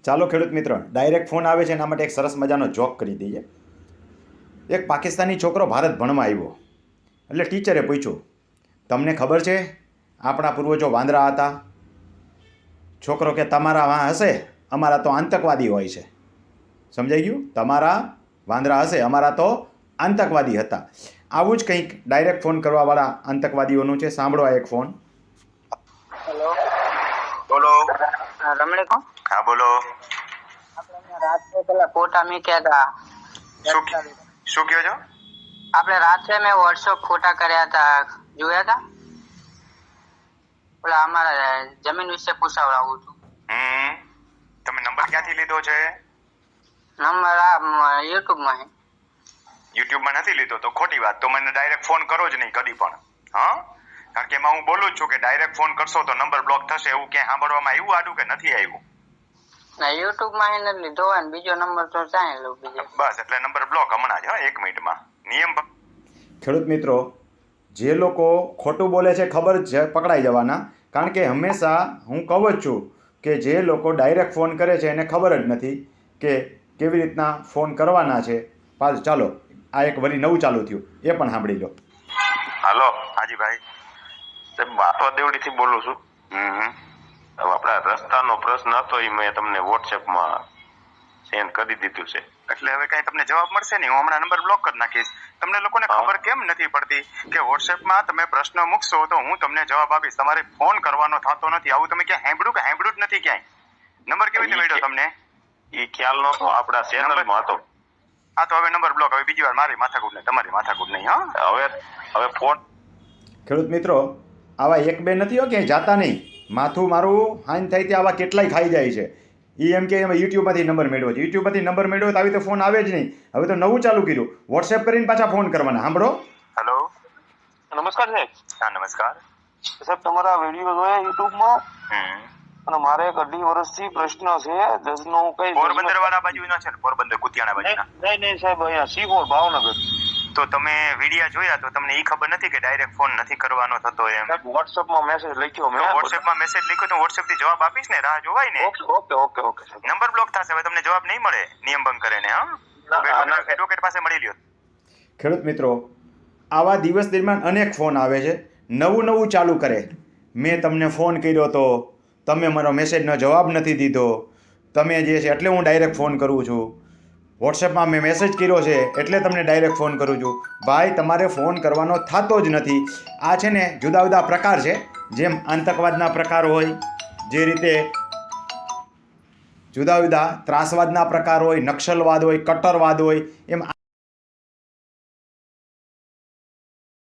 ચાલો ખેડૂત મિત્ર, ડાયરેક્ટ ફોન આવે છે એના માટે એક સરસ મજાનો જોક કરી દઈએ. એક પાકિસ્તાની છોકરો ભારત ભણવા આવ્યો એટલે ટીચરે પૂછ્યું, તમને ખબર છે આપણા પૂર્વજો વાંદરા હતા? છોકરો કે તમારા વાં હશે, અમારા તો આતંકવાદી હોય છે. સમજાઈ ગયું? તમારા વાંદરા હશે, અમારા તો આતંકવાદી હતા. આવું જ કંઈક ડાયરેક્ટ ફોન કરવાવાળા આતંકવાદીઓનું છે. સાંભળો આ એક ફોન. હેલો, બોલો. રમણી કોણ? હા બોલો. આપણે રાત્રે પેલા ફોટા મૂક્યા હતા. શું કહો છો? આપણે રાત્રે મેં વોટ્સઅપ ફોટા કર્યા હતા, જોયા હતા? પેલા અમારા જમીન વિશે પૂછાવડાવું છું. તમે નંબર ક્યાંથી લીધો છે? નંબર આ યુટ્યુબમાં છે. યુટ્યુબમાં નથી લીધો તો ખોટી વાત. તો મને ડાયરેક્ટ ફોન કરો જ નહીં કદી પણ. હા, કારણ કે એમાં હું બોલું જ છું કે ડાયરેક્ટ ફોન કરશો તો નંબર બ્લોક થશે. એવું ક્યાંય સાંભળવામાં આવ્યું આડું કે નથી આવ્યું? ના, યુટ્યુબમાં એને લીધો હોય ને બીજો નંબર તો ચાહે લો બીજો. બસ, એટલે નંબર બ્લોક હમણાં જ. હા, 1 મિનિટમાં. નિયમ ખેડૂત મિત્રો, જે લોકો ખોટું બોલે છે ખબર જ છે, પકડાઈ જવાના. કારણ કે હંમેશા હું કહું જ છું કે જે લોકો ડાયરેક્ટ ફોન કરે છે એને ખબર જ નથી કે કેવી રીતના ફોન કરવાના છે. પાછું ચાલો આ એક વળી નવું ચાલુ થયું, એ પણ સાંભળી લો. હાલો હાજીભાઈ, બાપા દેવડીથી બોલું છું. હવે આપણા રસ્તાનો પ્રશ્ન હતો એ મેં તમને વોટ્સએપમાં સેન્ડ કરી દીધું છે. એટલે હવે કઈ તમને જવાબ મળશે નહીં. હું હમણાં નંબર બ્લોક કરી નાખીશ. તમને લોકોને ખબર કેમ નથી પડતી કે વોટ્સએપમાં તમે પ્રશ્ન મૂકશો તો હું તમને જવાબ આપીશ, તમારે ફોન કરવાનો થતો નથી? આવું તમે ક્યાં સાંભળ્યું કે સાંભળ્યું જ નથી ક્યાંય? નંબર કેવી રીતે મળ્યો તમને? એ ખ્યાલ નહોતો, આપણા ચેનલમાં હતો. હા, તો હવે નંબર બ્લોક. હવે બીજી વાર મારી માથાકૂટ નહીં, તમારી માથાકૂટ નહીં. હા, હવે ફોન. ખેડૂત મિત્રો, આવા એક બે નથી હો, ક્યાંય જાતા નહીં. માથું મારું હાન થાય ત્યાં આવા કેટલાય ખાઈ જાય છે. એ એમ કે અમે યુટ્યુબમાંથી નંબર મેળવ્યો છે. યુટ્યુબમાંથી નંબર મેળવ્યો તો આવી રીતે ફોન આવે જ નહીં. હવે તો નવું ચાલુ કર્યું, વોટ્સએપ કરીને પાછા ફોન કરવાના. સાંભળો. હેલો, નમસ્કાર સાહેબ. હા નમસ્કાર. સાહેબ, તમારા વિડીયો જોયા યુટ્યુબમાં હમ, અને મારે એક 2.5 વર્ષથી પ્રશ્ન છે. જજનો હું કઈ પોરબંદર વાળા બાજુનો છે ને? પોરબંદર કુતિયાણા બાજુના? નહીં સાહેબ, અહીંયા સિહોર ભાવનગર. તો તમે વિડીયા જોયા તો તમને ઈ ખબર નથી કે ડાયરેક્ટ ફોન નથી કરવાનો થતો એમ? સાહેબ, વોટ્સએપમાં મેસેજ લખ્યો મેં. વોટ્સએપમાં મેસેજ લખ્યો તો વોટ્સએપ થી જવાબ આપીશ ને, રાહ જોવાય ને. ઓકે સાહેબ. નંબર બ્લોક થશે, હવે તમને જવાબ નહીં મળે નિયમ ભંગ કરે ને. હા, એડવોકેટ પાસે મળી લ્યો. ખેડૂત મિત્રો, આવા દિવસ દરમિયાન અનેક ફોન આવે છે, નવું ચાલુ કરે. મેં તમને ફોન કર્યો તો તમે મારો મેસેજનો જવાબ નથી દીધો, તમે જે છે એટલે હું ડાયરેક્ટ ફોન કરું છું. વોટ્સએપમાં મેં મેસેજ કર્યો છે એટલે તમને ડાયરેક્ટ ફોન કરું છું. ભાઈ, તમારે ફોન કરવાનો થતો જ નથી. આ છે ને જુદા જુદા પ્રકાર છે. જેમ આતંકવાદના પ્રકાર હોય, જે રીતે જુદા જુદા ત્રાસવાદના પ્રકાર હોય, નક્સલવાદ હોય, કટ્ટરવાદ હોય, એમ